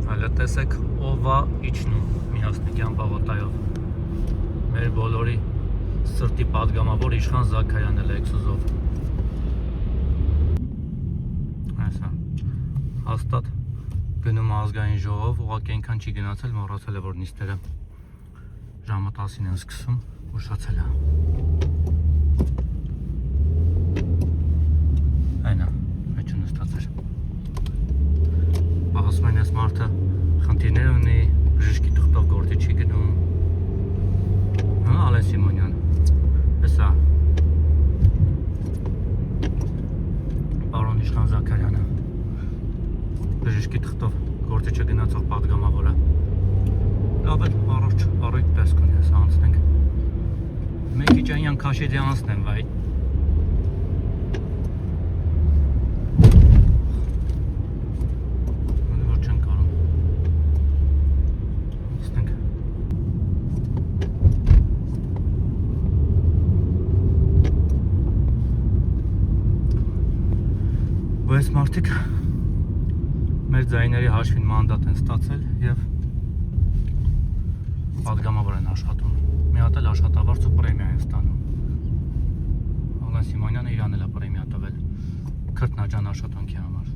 Հələ տեսեք ով է իջնում Միասնիկյան պաղոտայով։ Մեր բոլորի սրտի պատգամավոր Իշխան Զաքարյանն էլ էքսուզով։ Այսա, հաստատ գնում ազգային ժողով, ուղղակի այնքան չի գնացել, մոռացել է, որ նիստերը ժամը 10-ին են սկսում, ուշացել է։ Այնա, մեջ նստած էր։ Ասում են այս մարդը խնդիրներ ունի, բժշկի թղթով գործի չի գնում։ Հա, Ալեն Սիմոնյան։ Էսա։ Պարոն Իշխան Զաքարյանը։ Բժշկի թղթով գործի չգնացող պատգամավորը։ Լավ էլ առույթ տեսք ունի, հեսա անցնենք։ Մեքիջանյան Քաշեդի անցնեմ, վայ։ Այս մարդիկ մեր ձայների հաշվին մանդատ են ստացել և պատգամավոր են աշխատում։ Մի հատ էլ աշխատավարձ ու պրեմիա են ստանում։ Ալեն Սիմոնյանը իրան էլ է պրեմիա տվել քրտնաջան աշխատանքի համար։